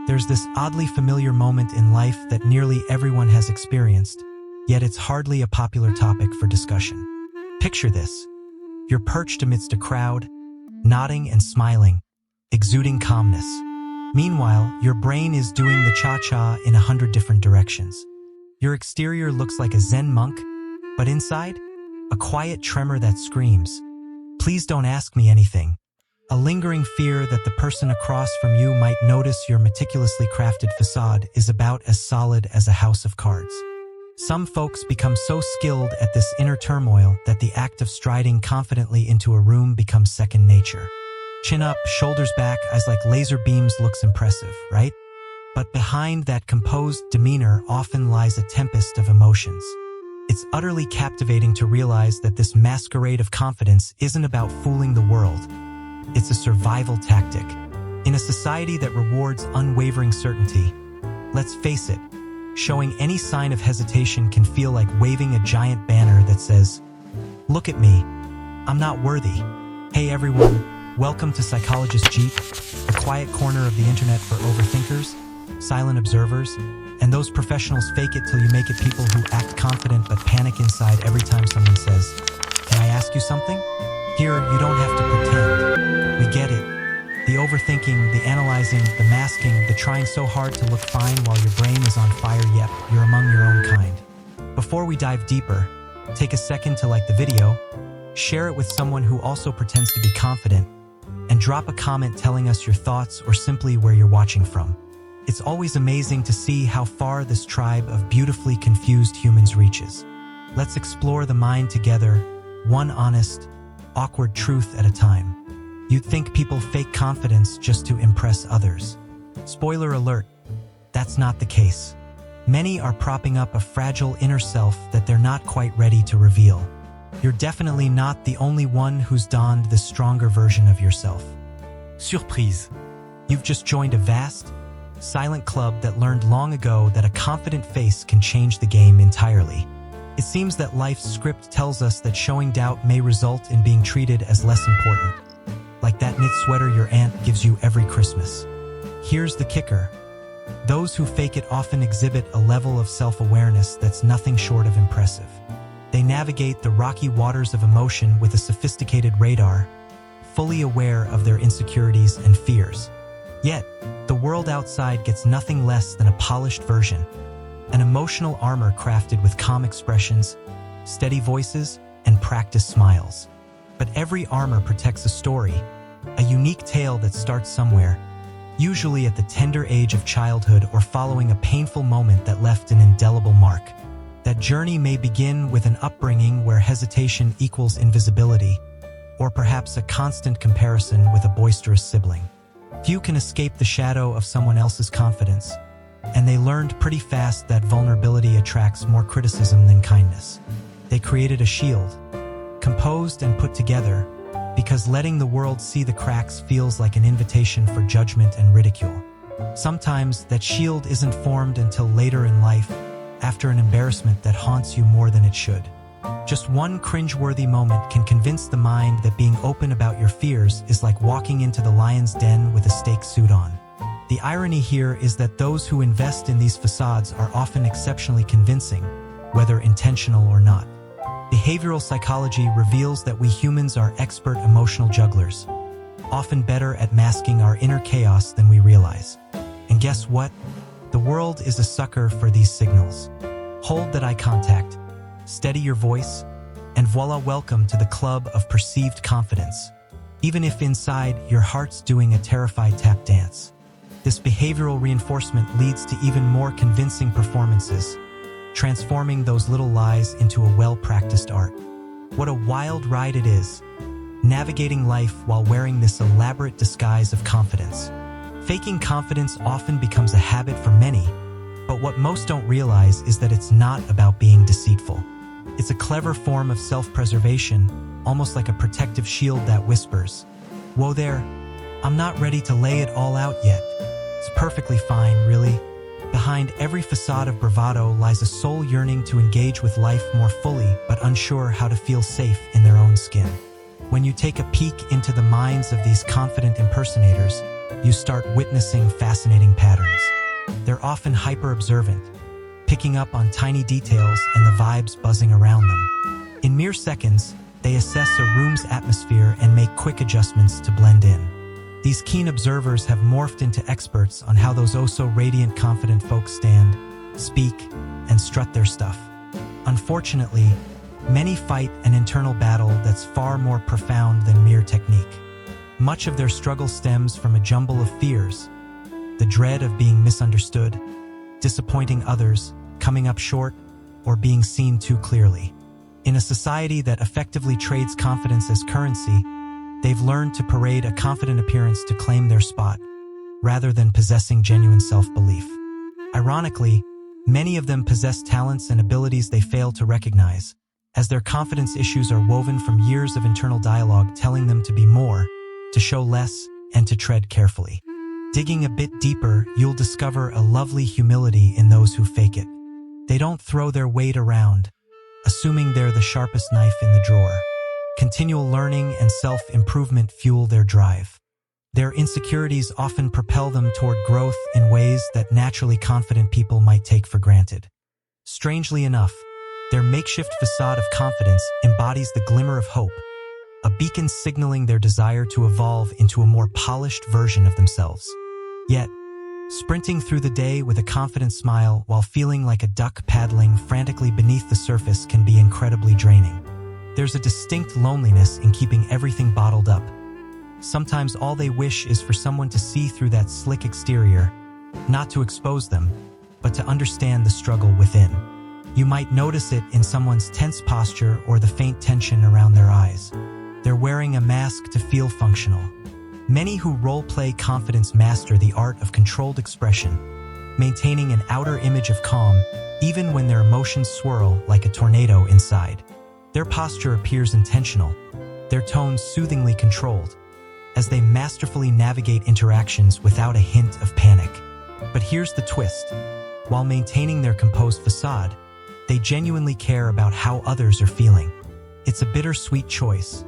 There's this oddly familiar moment in life that nearly everyone has experienced, yet it's hardly a popular topic for discussion. Picture this. You're perched amidst a crowd, nodding and smiling, exuding calmness. Meanwhile, your brain is doing the cha-cha in 100 different directions. Your exterior looks like a Zen monk, but inside, a quiet tremor that screams, "Please don't ask me anything." A lingering fear that the person across from you might notice your meticulously crafted facade is about as solid as a house of cards. Some folks become so skilled at this inner turmoil that the act of striding confidently into a room becomes second nature. Chin up, shoulders back, eyes like laser beams looks impressive, right? But behind that composed demeanor often lies a tempest of emotions. It's utterly captivating to realize that this masquerade of confidence isn't about fooling the world. It's a survival tactic. In a society that rewards unwavering certainty, let's face it, showing any sign of hesitation can feel like waving a giant banner that says, "Look at me, I'm not worthy." Hey everyone, welcome to Psychologist Jeep, the quiet corner of the internet for overthinkers, silent observers, and those professionals fake it till you make it people who act confident but panic inside every time someone says, "Can I ask you something?" Here, you don't have to pretend. We get it. The overthinking, the analyzing, the masking, the trying so hard to look fine while your brain is on fire, yet you're among your own kind. Before we dive deeper, take a second to like the video, share it with someone who also pretends to be confident, and drop a comment telling us your thoughts or simply where you're watching from. It's always amazing to see how far this tribe of beautifully confused humans reaches. Let's explore the mind together, one honest, awkward truth at a time. You'd think people fake confidence just to impress others. Spoiler alert, that's not the case. Many are propping up a fragile inner self that they're not quite ready to reveal. You're definitely not the only one who's donned this stronger version of yourself. Surprise! You've just joined a vast, silent club that learned long ago that a confident face can change the game entirely. It seems that life's script tells us that showing doubt may result in being treated as less important. Like that knit sweater your aunt gives you every Christmas. Here's the kicker. Those who fake it often exhibit a level of self-awareness that's nothing short of impressive. They navigate the rocky waters of emotion with a sophisticated radar, fully aware of their insecurities and fears. Yet, the world outside gets nothing less than a polished version, an emotional armor crafted with calm expressions, steady voices, and practiced smiles. But every armor protects a story, a unique tale that starts somewhere, usually at the tender age of childhood or following a painful moment that left an indelible mark. That journey may begin with an upbringing where hesitation equals invisibility, or perhaps a constant comparison with a boisterous sibling. Few can escape the shadow of someone else's confidence, and they learned pretty fast that vulnerability attracts more criticism than kindness. They created a shield, composed and put together, because letting the world see the cracks feels like an invitation for judgment and ridicule. Sometimes that shield isn't formed until later in life, after an embarrassment that haunts you more than it should. Just one cringeworthy moment can convince the mind that being open about your fears is like walking into the lion's den with a steak suit on. The irony here is that those who invest in these facades are often exceptionally convincing, whether intentional or not. Behavioral psychology reveals that we humans are expert emotional jugglers, often better at masking our inner chaos than we realize. And guess what? The world is a sucker for these signals. Hold that eye contact, steady your voice, and voila, welcome to the club of perceived confidence, even if inside your heart's doing a terrified tap dance. This behavioral reinforcement leads to even more convincing performances, transforming those little lies into a well-practiced art. What a wild ride it is, navigating life while wearing this elaborate disguise of confidence. Faking confidence often becomes a habit for many, but what most don't realize is that it's not about being deceitful. It's a clever form of self-preservation, almost like a protective shield that whispers, "Whoa there, I'm not ready to lay it all out yet. It's perfectly fine, really." Behind every facade of bravado lies a soul yearning to engage with life more fully but unsure how to feel safe in their own skin. When you take a peek into the minds of these confident impersonators, you start witnessing fascinating patterns. They're often hyper-observant, picking up on tiny details and the vibes buzzing around them. In mere seconds, they assess a room's atmosphere and make quick adjustments to blend in. These keen observers have morphed into experts on how those oh-so-radiant confident folks stand, speak, and strut their stuff. Unfortunately, many fight an internal battle that's far more profound than mere technique. Much of their struggle stems from a jumble of fears: the dread of being misunderstood, disappointing others, coming up short, or being seen too clearly. In a society that effectively trades confidence as currency, they've learned to parade a confident appearance to claim their spot, rather than possessing genuine self-belief. Ironically, many of them possess talents and abilities they fail to recognize, as their confidence issues are woven from years of internal dialogue telling them to be more, to show less, and to tread carefully. Digging a bit deeper, you'll discover a lovely humility in those who fake it. They don't throw their weight around, assuming they're the sharpest knife in the drawer. Continual learning and self-improvement fuel their drive. Their insecurities often propel them toward growth in ways that naturally confident people might take for granted. Strangely enough, their makeshift facade of confidence embodies the glimmer of hope, a beacon signaling their desire to evolve into a more polished version of themselves. Yet, sprinting through the day with a confident smile while feeling like a duck paddling frantically beneath the surface can be incredibly draining. There's a distinct loneliness in keeping everything bottled up. Sometimes all they wish is for someone to see through that slick exterior, not to expose them, but to understand the struggle within. You might notice it in someone's tense posture or the faint tension around their eyes. They're wearing a mask to feel functional. Many who role-play confidence master the art of controlled expression, maintaining an outer image of calm even when their emotions swirl like a tornado inside. Their posture appears intentional, their tones soothingly controlled, as they masterfully navigate interactions without a hint of panic. But here's the twist. While maintaining their composed facade, they genuinely care about how others are feeling. It's a bittersweet choice.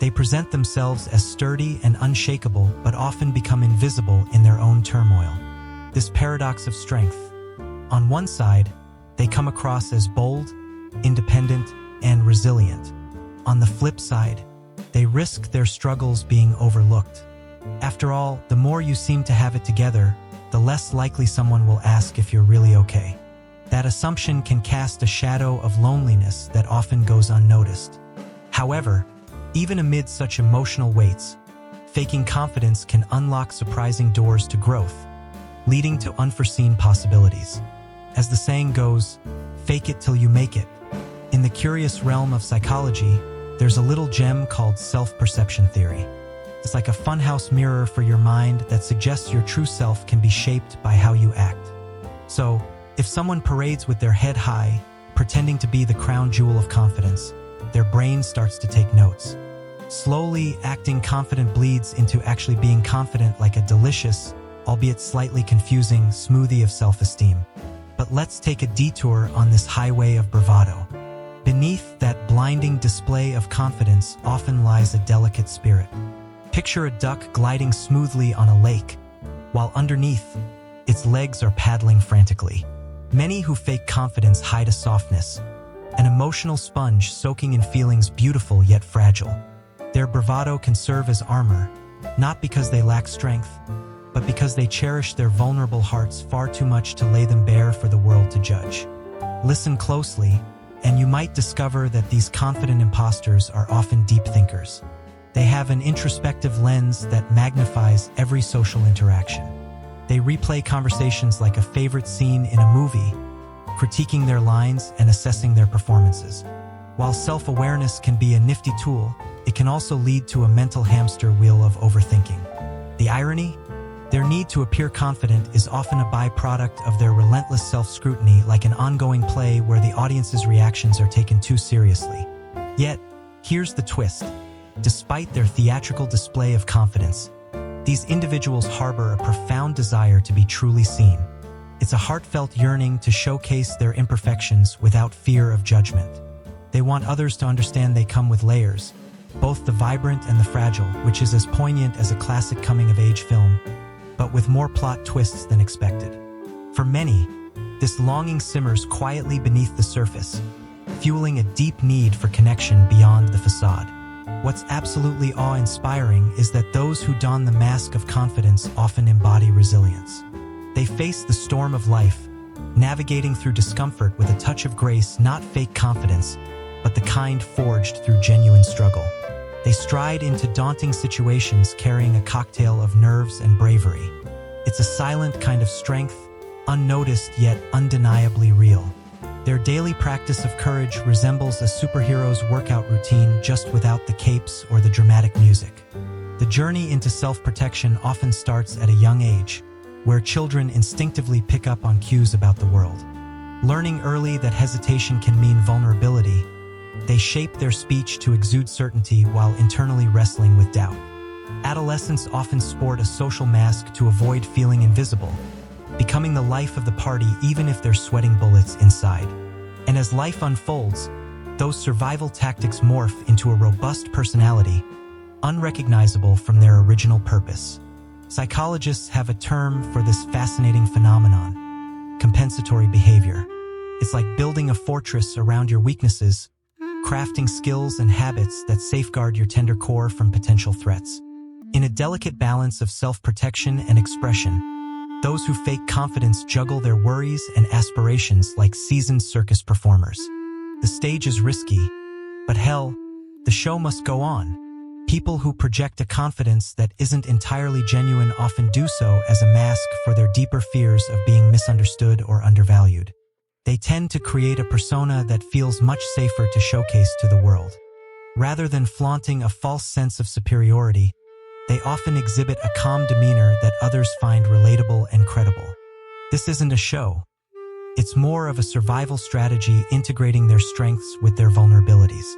They present themselves as sturdy and unshakable, but often become invisible in their own turmoil. This paradox of strength. On one side, they come across as bold, independent, and resilient. On the flip side, they risk their struggles being overlooked. After all, the more you seem to have it together, the less likely someone will ask if you're really okay. That assumption can cast a shadow of loneliness that often goes unnoticed. However, even amid such emotional weights, faking confidence can unlock surprising doors to growth, leading to unforeseen possibilities. As the saying goes, fake it till you make it. In the curious realm of psychology, there's a little gem called self-perception theory. It's like a funhouse mirror for your mind that suggests your true self can be shaped by how you act. So, if someone parades with their head high, pretending to be the crown jewel of confidence, their brain starts to take notes. Slowly, acting confident bleeds into actually being confident, like a delicious, albeit slightly confusing, smoothie of self-esteem. But let's take a detour on this highway of bravado. Beneath that blinding display of confidence often lies a delicate spirit. Picture a duck gliding smoothly on a lake, while underneath, its legs are paddling frantically. Many who fake confidence hide a softness, an emotional sponge soaking in feelings beautiful yet fragile. Their bravado can serve as armor, not because they lack strength, but because they cherish their vulnerable hearts far too much to lay them bare for the world to judge. Listen closely, and you might discover that these confident imposters are often deep thinkers. They have an introspective lens that magnifies every social interaction. They replay conversations like a favorite scene in a movie, critiquing their lines and assessing their performances. While self-awareness can be a nifty tool, it can also lead to a mental hamster wheel of overthinking. The irony? Their need to appear confident is often a byproduct of their relentless self-scrutiny, like an ongoing play where the audience's reactions are taken too seriously. Yet, here's the twist. Despite their theatrical display of confidence, these individuals harbor a profound desire to be truly seen. It's a heartfelt yearning to showcase their imperfections without fear of judgment. They want others to understand they come with layers, both the vibrant and the fragile, which is as poignant as a classic coming-of-age film. but with more plot twists than expected. For many, this longing simmers quietly beneath the surface, fueling a deep need for connection beyond the facade. What's absolutely awe-inspiring is that those who don the mask of confidence often embody resilience. They face the storm of life, navigating through discomfort with a touch of grace, not fake confidence, but the kind forged through genuine struggle. They stride into daunting situations carrying a cocktail of nerves and bravery. It's a silent kind of strength, unnoticed yet undeniably real. Their daily practice of courage resembles a superhero's workout routine, just without the capes or the dramatic music. The journey into self-protection often starts at a young age, where children instinctively pick up on cues about the world. Learning early that hesitation can mean vulnerability, they shape their speech to exude certainty while internally wrestling with doubt. Adolescents often sport a social mask to avoid feeling invisible, becoming the life of the party even if they're sweating bullets inside. And as life unfolds, those survival tactics morph into a robust personality, unrecognizable from their original purpose. Psychologists have a term for this fascinating phenomenon: compensatory behavior. It's like building a fortress around your weaknesses, crafting skills and habits that safeguard your tender core from potential threats. In a delicate balance of self-protection and expression, those who fake confidence juggle their worries and aspirations like seasoned circus performers. The stage is risky, but hell, the show must go on. People who project a confidence that isn't entirely genuine often do so as a mask for their deeper fears of being misunderstood or undervalued. They tend to create a persona that feels much safer to showcase to the world. Rather than flaunting a false sense of superiority, they often exhibit a calm demeanor that others find relatable and credible. This isn't a show. It's more of a survival strategy, integrating their strengths with their vulnerabilities.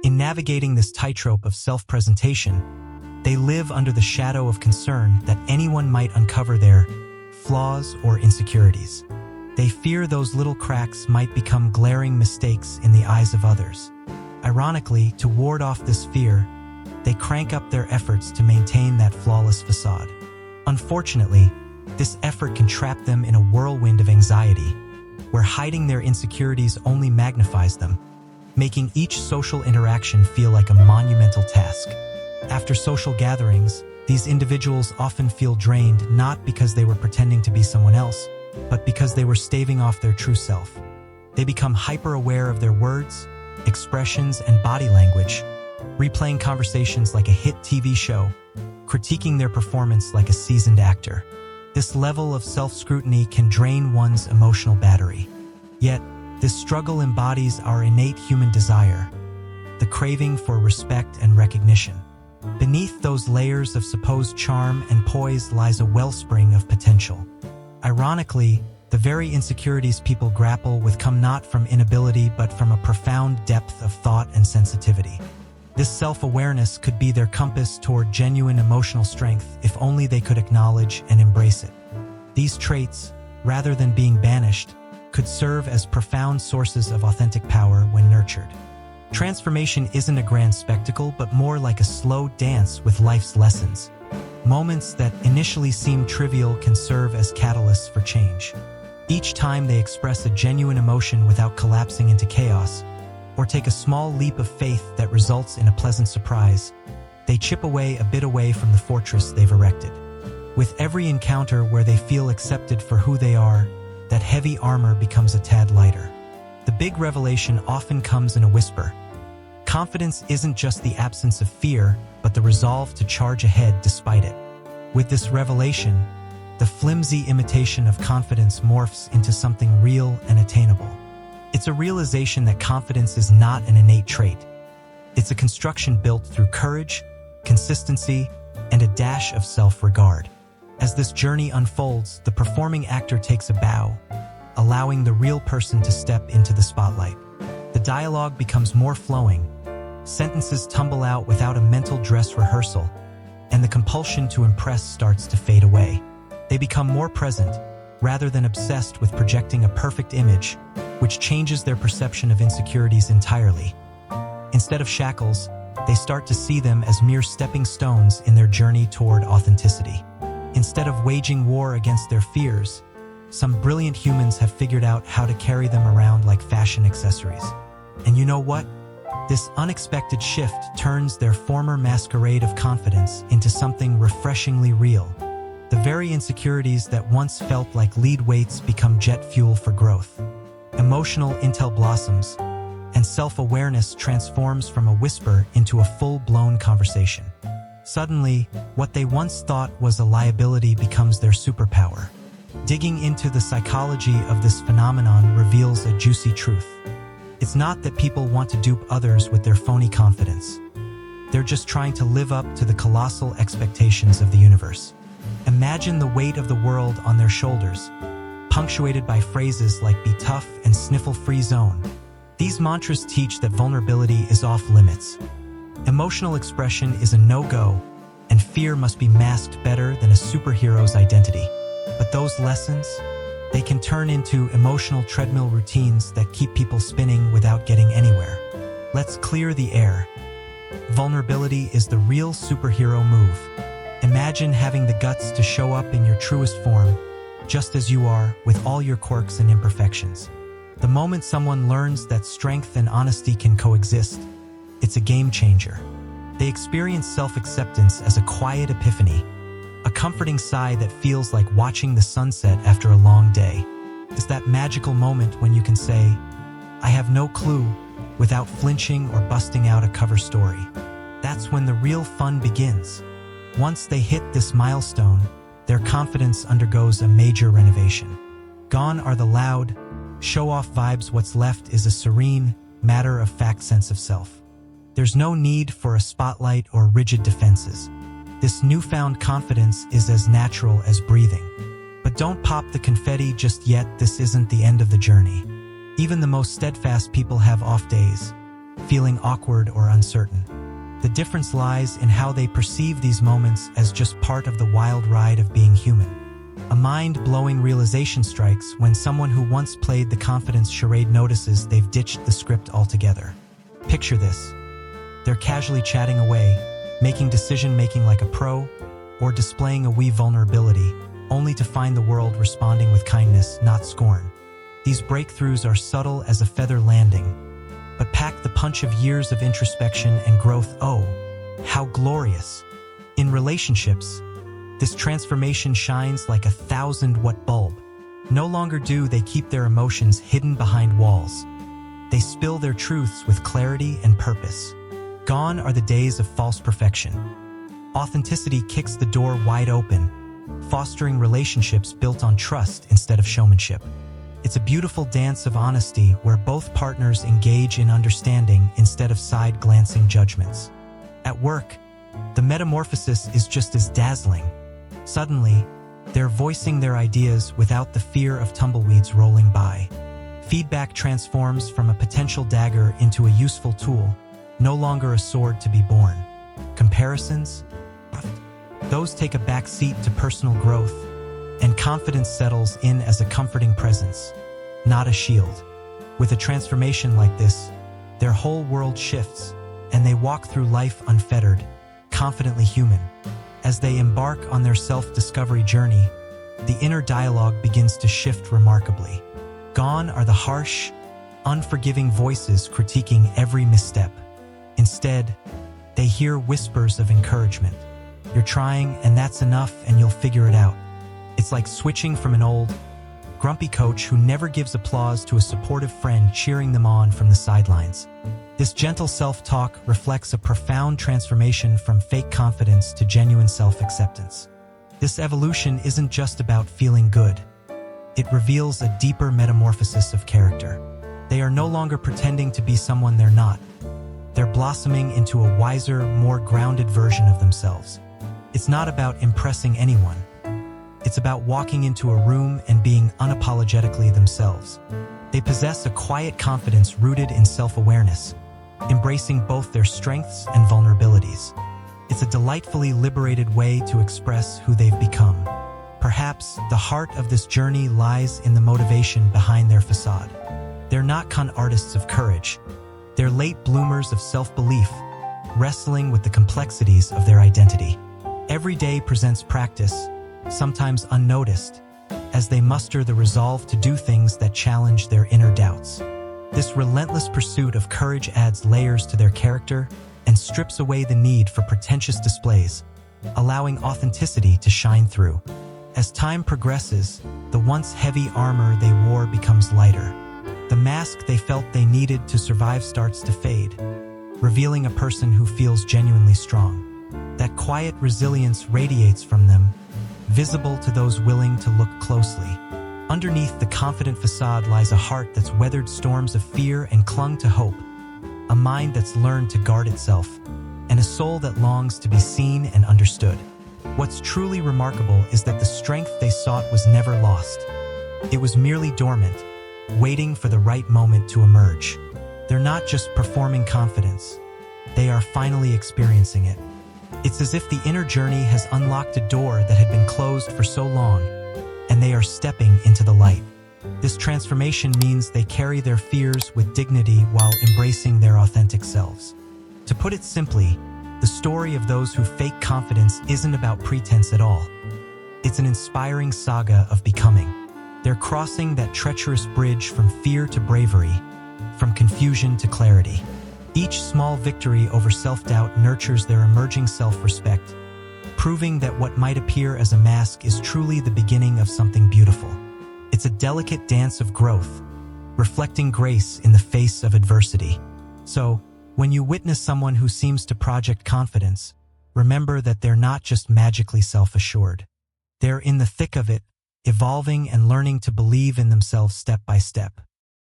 In navigating this tightrope of self-presentation, they live under the shadow of concern that anyone might uncover their flaws or insecurities. They fear those little cracks might become glaring mistakes in the eyes of others. Ironically, to ward off this fear, they crank up their efforts to maintain that flawless facade. Unfortunately, this effort can trap them in a whirlwind of anxiety, where hiding their insecurities only magnifies them, making each social interaction feel like a monumental task. After social gatherings, these individuals often feel drained, not because they were pretending to be someone else, but because they were staving off their true self. They become hyper-aware of their words, expressions, and body language, replaying conversations like a hit TV show, critiquing their performance like a seasoned actor. This level of self-scrutiny can drain one's emotional battery. Yet, this struggle embodies our innate human desire, the craving for respect and recognition. Beneath those layers of supposed charm and poise lies a wellspring of potential. Ironically, the very insecurities people grapple with come not from inability but from a profound depth of thought and sensitivity. This self-awareness could be their compass toward genuine emotional strength if only they could acknowledge and embrace it. These traits, rather than being banished, could serve as profound sources of authentic power when nurtured. Transformation isn't a grand spectacle, but more like a slow dance with life's lessons. Moments that initially seem trivial can serve as catalysts for change. Each time they express a genuine emotion without collapsing into chaos, or take a small leap of faith that results in a pleasant surprise, they chip away a bit away from the fortress they've erected. With every encounter where they feel accepted for who they are, that heavy armor becomes a tad lighter. The big revelation often comes in a whisper. Confidence isn't just the absence of fear, but the resolve to charge ahead despite it. With this revelation, the flimsy imitation of confidence morphs into something real and attainable. It's a realization that confidence is not an innate trait. It's a construction built through courage, consistency, and a dash of self-regard. As this journey unfolds, the performing actor takes a bow, allowing the real person to step into the spotlight. The dialogue becomes more flowing, sentences tumble out without a mental dress rehearsal, and the compulsion to impress starts to fade away. They become more present, rather than obsessed with projecting a perfect image, which changes their perception of insecurities entirely. Instead of shackles, they start to see them as mere stepping stones in their journey toward authenticity. Instead of waging war against their fears, some brilliant humans have figured out how to carry them around like fashion accessories. And you know what? This unexpected shift turns their former masquerade of confidence into something refreshingly real. The very insecurities that once felt like lead weights become jet fuel for growth. Emotional intel blossoms, and self-awareness transforms from a whisper into a full-blown conversation. Suddenly, what they once thought was a liability becomes their superpower. Digging into the psychology of this phenomenon reveals a juicy truth. It's not that people want to dupe others with their phony confidence. They're just trying to live up to the colossal expectations of the universe. Imagine the weight of the world on their shoulders, punctuated by phrases like "be tough" and "sniffle-free zone." These mantras teach that vulnerability is off limits. Emotional expression is a no-go, and fear must be masked better than a superhero's identity. But those lessons, they can turn into emotional treadmill routines that keep people spinning without getting anywhere. Let's clear the air. Vulnerability is the real superhero move. Imagine having the guts to show up in your truest form, just as you are, with all your quirks and imperfections. The moment someone learns that strength and honesty can coexist, it's a game changer. They experience self-acceptance as a quiet epiphany, a comforting sigh that feels like watching the sunset after a long day. It's that magical moment when you can say, "I have no clue," without flinching or busting out a cover story. That's when the real fun begins. Once they hit this milestone, their confidence undergoes a major renovation. Gone are the loud, show-off vibes. What's left is a serene, matter-of-fact sense of self. There's no need for a spotlight or rigid defenses. This newfound confidence is as natural as breathing. But don't pop the confetti just yet. This isn't the end of the journey. Even the most steadfast people have off days, feeling awkward or uncertain. The difference lies in how they perceive these moments as just part of the wild ride of being human. A mind-blowing realization strikes when someone who once played the confidence charade notices they've ditched the script altogether. Picture this. They're casually chatting away, making decision-making like a pro, or displaying a wee vulnerability, only to find the world responding with kindness, not scorn. These breakthroughs are subtle as a feather landing, but pack the punch of years of introspection and growth. Oh, how glorious! In relationships, this transformation shines like a 1,000-watt bulb. No longer do they keep their emotions hidden behind walls. They spill their truths with clarity and purpose. Gone are the days of false perfection. Authenticity kicks the door wide open, fostering relationships built on trust instead of showmanship. It's a beautiful dance of honesty where both partners engage in understanding instead of side-glancing judgments. At work, the metamorphosis is just as dazzling. Suddenly, they're voicing their ideas without the fear of tumbleweeds rolling by. Feedback transforms from a potential dagger into a useful tool, no longer a sword to be borne. Comparisons? Those take a back seat to personal growth, and confidence settles in as a comforting presence, not a shield. With a transformation like this, their whole world shifts, and they walk through life unfettered, confidently human. As they embark on their self-discovery journey, the inner dialogue begins to shift remarkably. Gone are the harsh, unforgiving voices critiquing every misstep. Instead, they hear whispers of encouragement. You're trying, and that's enough, and you'll figure it out. It's like switching from an old, grumpy coach who never gives applause to a supportive friend cheering them on from the sidelines. This gentle self-talk reflects a profound transformation from fake confidence to genuine self-acceptance. This evolution isn't just about feeling good. It reveals a deeper metamorphosis of character. They are no longer pretending to be someone they're not. They're blossoming into a wiser, more grounded version of themselves. It's not about impressing anyone. It's about walking into a room and being unapologetically themselves. They possess a quiet confidence rooted in self-awareness, embracing both their strengths and vulnerabilities. It's a delightfully liberated way to express who they've become. Perhaps the heart of this journey lies in the motivation behind their facade. They're not con artists of courage. They're late bloomers of self-belief, wrestling with the complexities of their identity. Every day presents practice, sometimes unnoticed, as they muster the resolve to do things that challenge their inner doubts. This relentless pursuit of courage adds layers to their character and strips away the need for pretentious displays, allowing authenticity to shine through. As time progresses, the once heavy armor they wore becomes lighter. The mask they felt they needed to survive starts to fade, revealing a person who feels genuinely strong. That quiet resilience radiates from them, visible to those willing to look closely. Underneath the confident facade lies a heart that's weathered storms of fear and clung to hope, a mind that's learned to guard itself, and a soul that longs to be seen and understood. What's truly remarkable is that the strength they sought was never lost. It was merely dormant, waiting for the right moment to emerge. They're not just performing confidence, they are finally experiencing it. It's as if the inner journey has unlocked a door that had been closed for so long, and they are stepping into the light. This transformation means they carry their fears with dignity while embracing their authentic selves. To put it simply, the story of those who fake confidence isn't about pretense at all. It's an inspiring saga of becoming. They're crossing that treacherous bridge from fear to bravery, from confusion to clarity. Each small victory over self-doubt nurtures their emerging self-respect, proving that what might appear as a mask is truly the beginning of something beautiful. It's a delicate dance of growth, reflecting grace in the face of adversity. So, when you witness someone who seems to project confidence, remember that they're not just magically self-assured. They're in the thick of it, evolving and learning to believe in themselves step by step.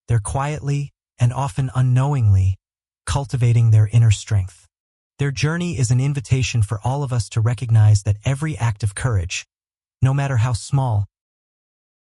They're quietly, and often unknowingly, cultivating their inner strength. Their journey is an invitation for all of us to recognize that every act of courage, no matter how small,